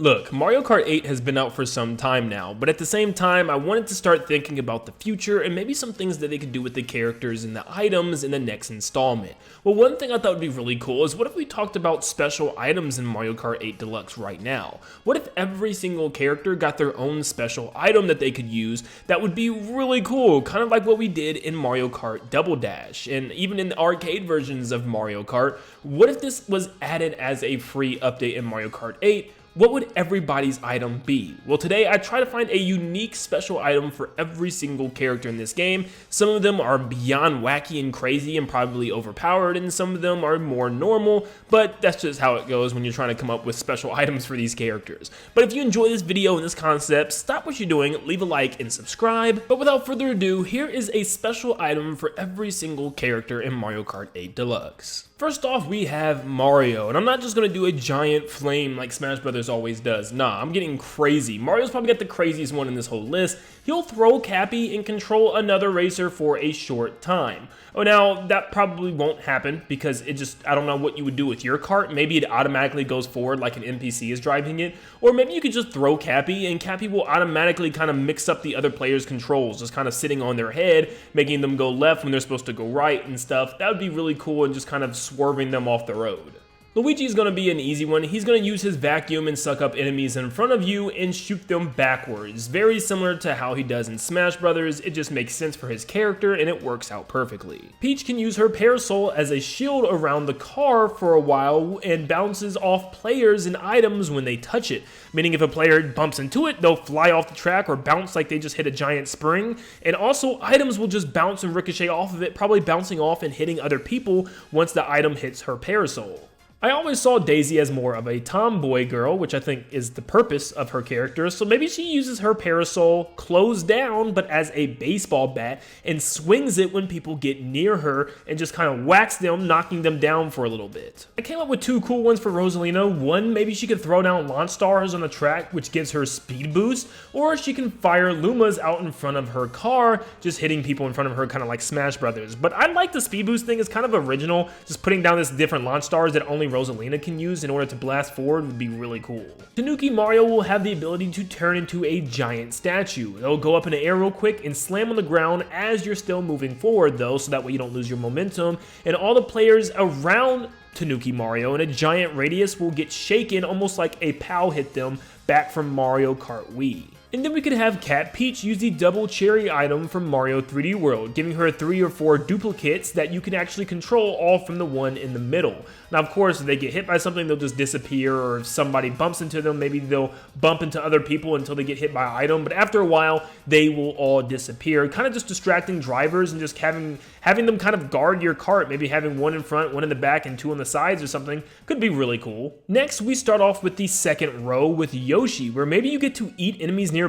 Look, Mario Kart 8 has been out for some time now, but at the same time, I wanted to start thinking about the future and maybe some things that they could do with the characters and the items in the next installment. Well, one thing I thought would be really cool is what if we talked about special items in Mario Kart 8 Deluxe right now? What if every single character got their own special item that they could use that would be really cool, kind of like what we did in Mario Kart Double Dash, and even in the arcade versions of Mario Kart. What if this was added as a free update in Mario Kart 8? What would everybody's item be? Well, today I try to find a unique special item for every single character in this game. Some of them are beyond wacky and crazy and probably overpowered, and some of them are more normal, but that's just how it goes when you're trying to come up with special items for these characters. But if you enjoy this video and this concept, stop what you're doing, leave a like and subscribe. But without further ado, here is a special item for every single character in Mario Kart 8 Deluxe. First off, we have Mario, and I'm not just going to do a giant flame like Smash Brothers always does. Nah, I'm getting crazy. Mario's probably got the craziest one in this whole list. He'll throw Cappy and control another racer for a short time. Oh, now, that probably won't happen because I don't know what you would do with your cart. Maybe it automatically goes forward like an NPC is driving it, or maybe you could just throw Cappy and Cappy will automatically kind of mix up the other player's controls, just kind of sitting on their head, making them go left when they're supposed to go right and stuff. That would be really cool and just kind of swerving them off the road. Luigi is going to be an easy one. He's going to use his vacuum and suck up enemies in front of you and shoot them backwards. Very similar to how he does in Smash Brothers. It just makes sense for his character and it works out perfectly. Peach can use her parasol as a shield around the car for a while and bounces off players and items when they touch it. Meaning if a player bumps into it, they'll fly off the track or bounce like they just hit a giant spring. And also items will just bounce and ricochet off of it, probably bouncing off and hitting other people once the item hits her parasol. I always saw Daisy as more of a tomboy girl, which I think is the purpose of her character, so maybe she uses her parasol closed down but as a baseball bat and swings it when people get near her and just kind of whacks them, knocking them down for a little bit. I came up with two cool ones for Rosalina. One, maybe she could throw down launch stars on the track, which gives her speed boost, or she can fire Lumas out in front of her car, just hitting people in front of her, kind of like Smash Brothers. But I like the speed boost thing. It's kind of original, just putting down this different launch stars that only Rosalina can use in order to blast forward would be really cool. TANOOKI Mario will have the ability to turn into a giant statue. It'll go up in the air real quick and slam on the ground as you're still moving forward though, so that way you don't lose your momentum, and all the players around TANOOKI Mario in a giant radius will get shaken almost like a POW hit them back from Mario Kart Wii. And then we could have Cat Peach use the double cherry item from Mario 3D World, giving her 3 or 4 duplicates that you can actually control all from the one in the middle. Now, of course, if they get hit by something, they'll just disappear, or if somebody bumps into them, maybe they'll bump into other people until they get hit by an item, but after a while, they will all disappear, kind of just distracting drivers and just having them kind of guard your cart, maybe having one in front, one in the back, and 2 on the sides or something, could be really cool. Next, we start off with the second row with Yoshi, where maybe you get to eat enemies nearby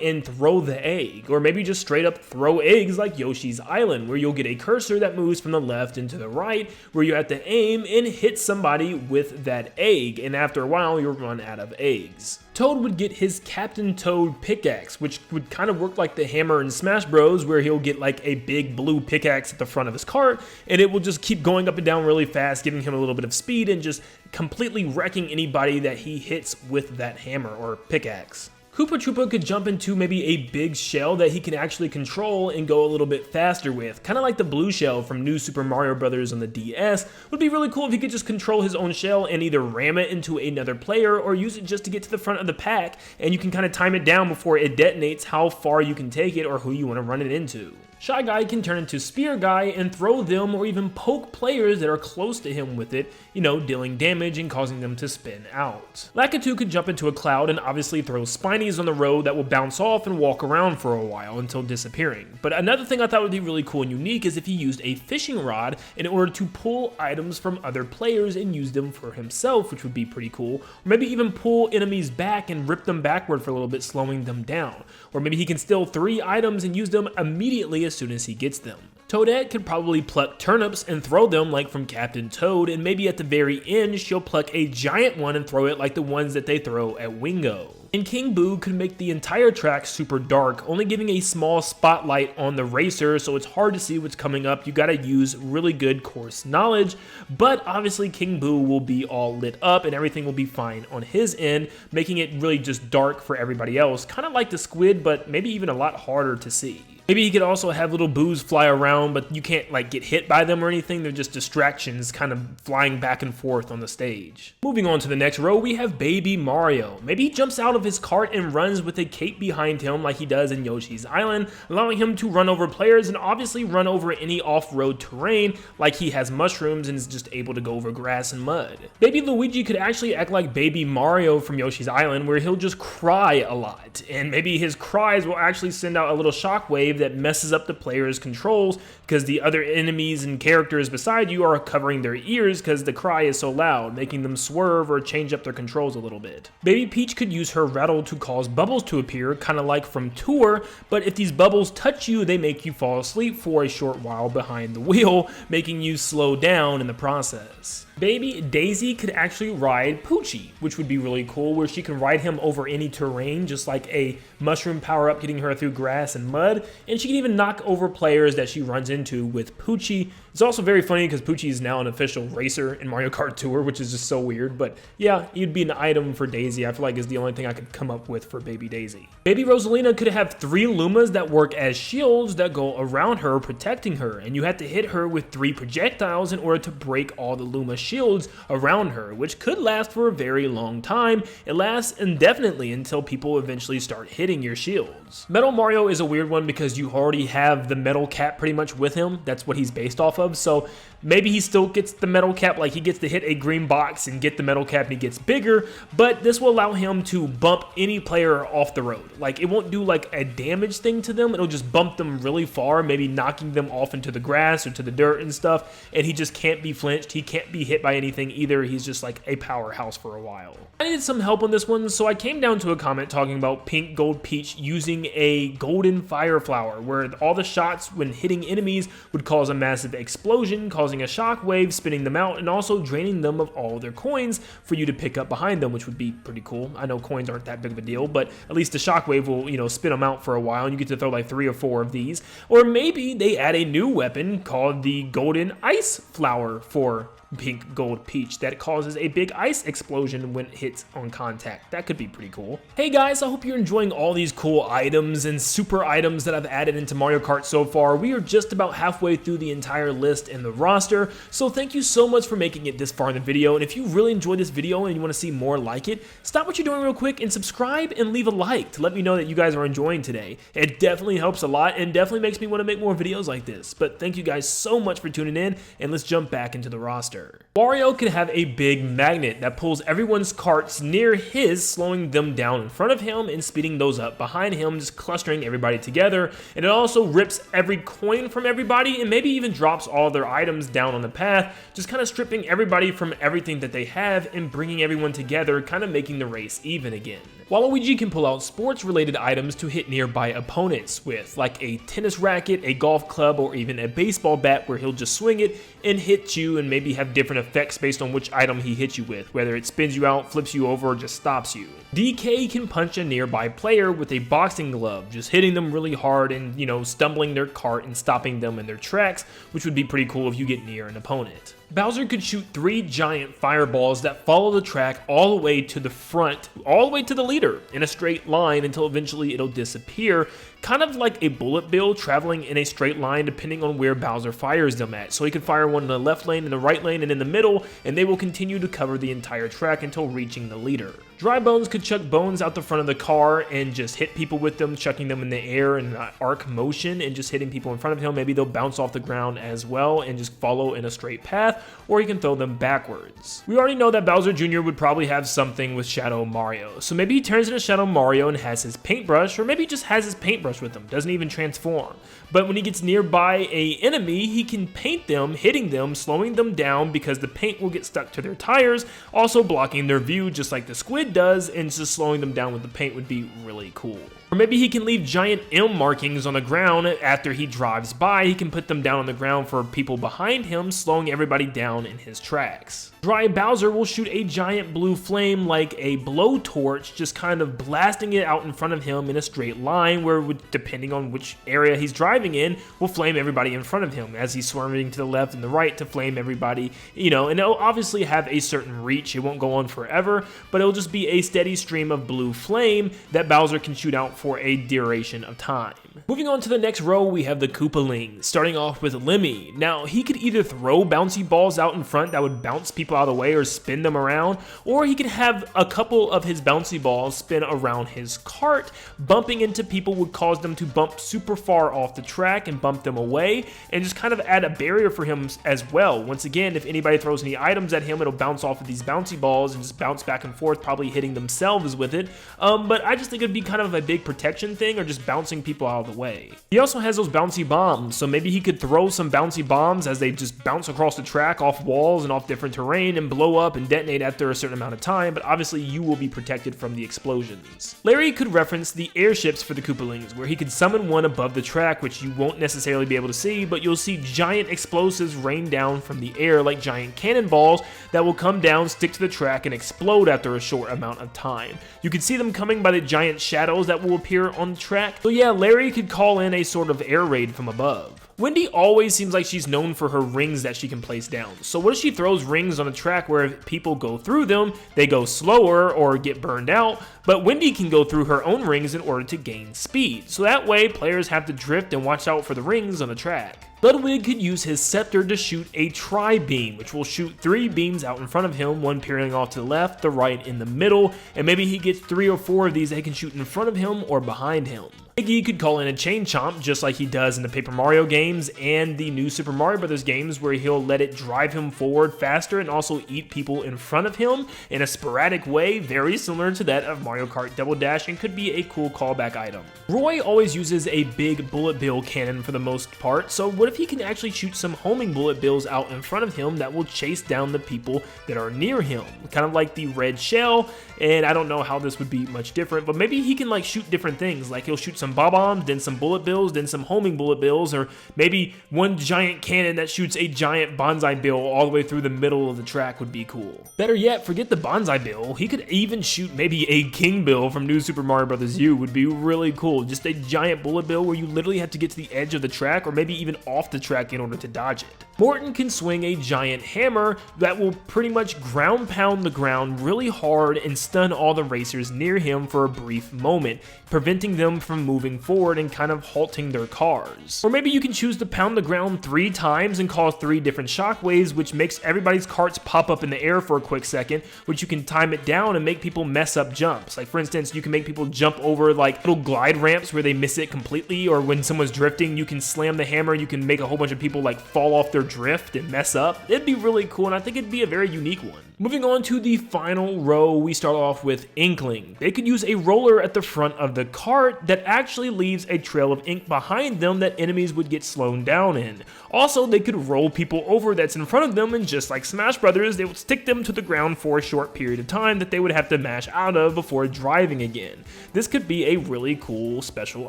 and throw the egg, or maybe just straight up throw eggs like Yoshi's Island, where you'll get a cursor that moves from the left into the right, where you have to aim and hit somebody with that egg, and after a while you'll run out of eggs. Toad would get his Captain Toad pickaxe, which would kind of work like the hammer in Smash Bros, where he'll get like a big blue pickaxe at the front of his cart, and it will just keep going up and down really fast, giving him a little bit of speed and just completely wrecking anybody that he hits with that hammer or pickaxe. Koopa Troopa could jump into maybe a big shell that he can actually control and go a little bit faster with, kind of like the blue shell from New Super Mario Bros. On the DS. Would be really cool if he could just control his own shell and either ram it into another player or use it just to get to the front of the pack, and you can kind of time it down before it detonates how far you can take it or who you want to run it into. Shy Guy can turn into Spear Guy and throw them or even poke players that are close to him with it, dealing damage and causing them to spin out. LAKITU could jump into a cloud and obviously throw Spinies on the road that will bounce off and walk around for a while until disappearing. But another thing I thought would be really cool and unique is if he used a fishing rod in order to pull items from other players and use them for himself, which would be pretty cool. Or maybe even pull enemies back and rip them backward for a little bit, slowing them down. Or maybe he can steal 3 items and use them immediately as soon as he gets them. Toadette could probably pluck turnips and throw them like from Captain Toad, and maybe at the very end she'll pluck a giant one and throw it like the ones that they throw at Wingo. And King Boo could make the entire track super dark, only giving a small spotlight on the racer, so it's hard to see what's coming up. You gotta use really good course knowledge, but obviously King Boo will be all lit up and everything will be fine on his end, making it really just dark for everybody else, kind of like the squid, but maybe even a lot harder to see. Maybe he could also have little boos fly around, but you can't like get hit by them or anything. They're just distractions kind of flying back and forth on the stage. Moving on to the next row, we have Baby Mario. Maybe he jumps out of his cart and runs with a cape behind him like he does in Yoshi's Island, allowing him to run over players and obviously run over any off-road terrain like he has mushrooms and is just able to go over grass and mud. Baby Luigi could actually act like Baby Mario from Yoshi's Island, where he'll just cry a lot, and maybe his cries will actually send out a little shockwave that messes up the player's controls because the other enemies and characters beside you are covering their ears because the cry is so loud, making them swerve or change up their controls a little bit. Baby Peach could use her rattle to cause bubbles to appear, kind of like from Tour, but if these bubbles touch you, they make you fall asleep for a short while behind the wheel, making you slow down in the process. Baby Daisy could actually ride Poochie, which would be really cool, where she can ride him over any terrain, just like a mushroom power-up getting her through grass and mud, and she can even knock over players that she runs into with Poochie. It's also very funny because Poochie is now an official racer in Mario Kart Tour, which is just so weird, but yeah, you'd be an item for Daisy. I feel like is the only thing I could come up with for Baby Daisy. Baby Rosalina could have 3 Lumas that work as shields that go around her, protecting her, and you have to hit her with 3 projectiles in order to break all the Luma shields around her, which could last for a very long time. It lasts indefinitely until people eventually start hitting your shields. Metal Mario is a weird one because you already have the metal cap pretty much with him. That's what he's based off of, so maybe he still gets the metal cap, like he gets to hit a green box and get the metal cap and he gets bigger, but this will allow him to bump any player off the road. Like it won't do like a damage thing to them, it'll just bump them really far, maybe knocking them off into the grass or to the dirt and stuff, and he just can't be flinched, he can't be hit by anything either, he's just like a powerhouse for a while. I needed some help on this one, so I came down to a comment talking about Pink Gold Peach using a golden fire flower, where all the shots when hitting enemies would cause a massive explosion, causing a shockwave, spinning them out, and also draining them of all their coins for you to pick up behind them, which would be pretty cool. I know coins aren't that big of a deal, but at least the shockwave will, you know, spin them out for a while, and you get to throw like 3 or 4 of these. Or maybe they add a new weapon called the Golden Ice Flower for Pink Gold Peach that causes a big ice explosion when it hits on contact. That could be pretty cool. Hey guys, I hope you're enjoying all these cool items and super items that I've added into Mario Kart so far. We are just about halfway through the entire list and the roster, so thank you so much for making it this far in the video, and if you really enjoyed this video and you want to see more like it, stop what you're doing real quick and subscribe and leave a like to let me know that you guys are enjoying today. It definitely helps a lot and definitely makes me want to make more videos like this, but thank you guys so much for tuning in, and let's jump back into the roster. Wario can have a big magnet that pulls everyone's carts near his, slowing them down in front of him and speeding those up behind him, just clustering everybody together. And it also rips every coin from everybody and maybe even drops all their items down on the path, just kind of stripping everybody from everything that they have and bringing everyone together, kind of making the race even again. Waluigi can pull out sports-related items to hit nearby opponents with, like a tennis racket, a golf club, or even a baseball bat, where he'll just swing it and hit you and maybe have different effects based on which item he hits you with, whether it spins you out, flips you over, or just stops you. DK can punch a nearby player with a boxing glove, just hitting them really hard and, you know, stumbling their cart and stopping them in their tracks, which would be pretty cool if you get near an opponent. Bowser could shoot 3 giant fireballs that follow the track all the way to the front, all the way to the leader in a straight line until eventually it'll disappear, kind of like a bullet bill traveling in a straight line depending on where Bowser fires them at. So he could fire one in the left lane, in the right lane, and in the middle, and they will continue to cover the entire track until reaching the leader. Dry Bones could chuck bones out the front of the car and just hit people with them, chucking them in the air in an arc motion and just hitting people in front of him. Maybe they'll bounce off the ground as well and just follow in a straight path, or he can throw them backwards. We already know that Bowser Jr. would probably have something with Shadow Mario, so maybe he turns into Shadow Mario and has his paintbrush, or maybe he just has his paintbrush brush with them, doesn't even transform. But when he gets nearby a enemy, he can paint them, hitting them, slowing them down because the paint will get stuck to their tires, also blocking their view just like the squid does, and just slowing them down with the paint would be really cool. Or maybe he can leave giant M markings on the ground after he drives by. He can put them down on the ground for people behind him, slowing everybody down in his tracks. Dry Bowser will shoot a giant blue flame like a blowtorch, just kind of blasting it out in front of him in a straight line where, depending on which area he's driving in, will flame everybody in front of him as he's swerving to the left and the right to flame everybody, you know, and it'll obviously have a certain reach. It won't go on forever, but it'll just be a steady stream of blue flame that Bowser can shoot out for a duration of time. Moving on to the next row, we have the Koopalings, starting off with Lemmy. Now, he could either throw bouncy balls out in front that would bounce people out of the way or spin them around, or he could have a couple of his bouncy balls spin around his cart. Bumping into people would cause them to bump super far off the track and bump them away, and just kind of add a barrier for him as well. Once again, if anybody throws any items at him, it'll bounce off of these bouncy balls and just bounce back and forth, probably hitting themselves with it. But I just think it'd be kind of a big protection thing, or just bouncing people out of the way. He also has those bouncy bombs, so maybe he could throw some bouncy bombs as they just bounce across the track, off walls and off different terrain, and blow up and detonate after a certain amount of time, but obviously you will be protected from the explosions. Larry could reference the airships for the Koopalings, where he could summon one above the track, which you won't necessarily be able to see, but you'll see giant explosives rain down from the air like giant cannonballs that will come down, stick to the track, and explode after a short amount of time. You can see them coming by the giant shadows that will appear on the track. So yeah, Larry could call in a sort of air raid from above. Wendy always seems like she's known for her rings that she can place down. So what if she throws rings on a track where if people go through them, they go slower or get burned out, but Wendy can go through her own rings in order to gain speed. So that way, players have to drift and watch out for the rings on the track. Ludwig could use his scepter to shoot a tri-beam, which will shoot 3 beams out in front of him, one peering off to the left, the right, in the middle, and maybe he gets 3 or 4 of these that he can shoot in front of him or behind him. Iggy could call in a chain chomp just like he does in the Paper Mario games and the new Super Mario Bros. Games, where he'll let it drive him forward faster and also eat people in front of him in a sporadic way, very similar to that of Mario Kart Double Dash, and could be a cool callback item. Roy always uses a big bullet bill cannon for the most part, so what if he can actually shoot some homing bullet bills out in front of him that will chase down the people that are near him, kind of like the red shell. And I don't know how this would be much different, but maybe he can like shoot different things, like he'll shoot some bob-ombs, then some bullet bills, then some homing bullet bills, or maybe one giant cannon that shoots a giant bonsai bill all the way through the middle of the track would be cool. Better yet, forget the bonsai bill, he could even shoot maybe a king bill from New Super Mario Bros. U would be really cool. Just a giant bullet bill where you literally have to get to the edge of the track, or maybe even off the track in order to dodge it. Morton can swing a giant hammer that will pretty much ground pound the ground really hard and stun all the racers near him for a brief moment, preventing them from moving forward and kind of halting their cars. Or maybe you can choose to pound the ground 3 times and cause 3 different shockwaves, which makes everybody's carts pop up in the air for a quick second, which you can time it down and make people mess up jumps. Like for instance, you can make people jump over like little glide ramps where they miss it completely, or when someone's drifting, you can slam the hammer, you can make a whole bunch of people like fall off their drift and mess up. It'd be really cool, and I think it'd be a very unique one. Moving on to the final row, we start off with Inkling. They could use a roller at the front of the cart that actually leaves a trail of ink behind them that enemies would get slowed down in. Also, they could roll people over that's in front of them, and just like Smash Brothers, they would stick them to the ground for a short period of time that they would have to mash out of before driving again. This could be a really cool special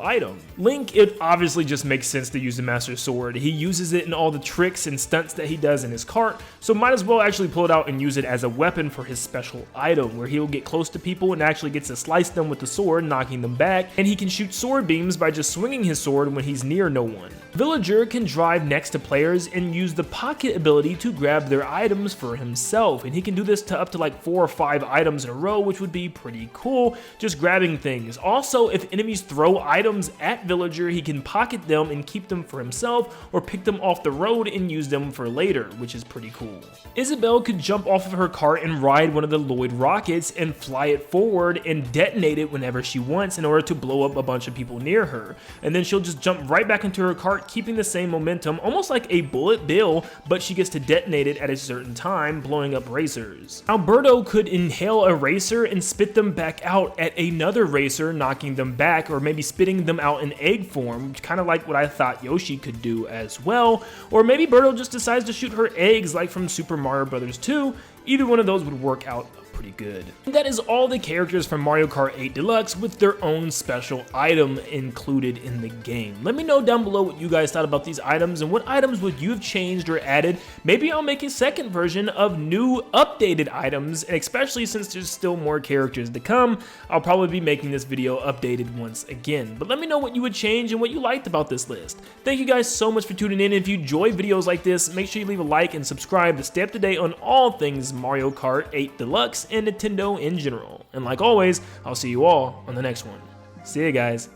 item. Link, it obviously just makes sense to use the Master Sword. He uses it in all the tricks and stunts that he does in his cart, so might as well actually pull it out and use it as a weapon for his special item, where he will get close to people and actually gets to slice them with the sword, knocking them back, and he can shoot sword beams by just swinging his sword when he's near no one. Villager can drive next to players and use the pocket ability to grab their items for himself, and he can do this to up to like 4 or 5 items in a row, which would be pretty cool, just grabbing things. Also, if enemies throw items at Villager, he can pocket them and keep them for himself, or pick them off the road and use them for later, which is pretty cool. Isabelle could jump off of her cart and ride one of the Lloyd rockets and fly it forward and detonate it whenever she wants in order to blow up a bunch of people near her, and then she'll just jump right back into her cart, Kart, keeping the same momentum, almost like a bullet bill, but she gets to detonate it at a certain time, blowing up racers. Now Birdo could inhale a racer and spit them back out at another racer, knocking them back, or maybe spitting them out in egg form, kind of like what I thought Yoshi could do as well. Or maybe Birdo just decides to shoot her eggs like from Super Mario Bros. 2. Either one of those would work out pretty good. And that is all the characters from Mario Kart 8 Deluxe with their own special item included in the game. Let me know down below what you guys thought about these items and what items would you have changed or added. Maybe I'll make a second version of new updated items, and especially since there's still more characters to come, I'll probably be making this video updated once again. But let me know what you would change and what you liked about this list. Thank you guys so much for tuning in. If you enjoy videos like this, make sure you leave a like and subscribe to stay up to date on all things Mario Kart 8 Deluxe and Nintendo in general. And like always, I'll see you all on the next one. See ya, guys.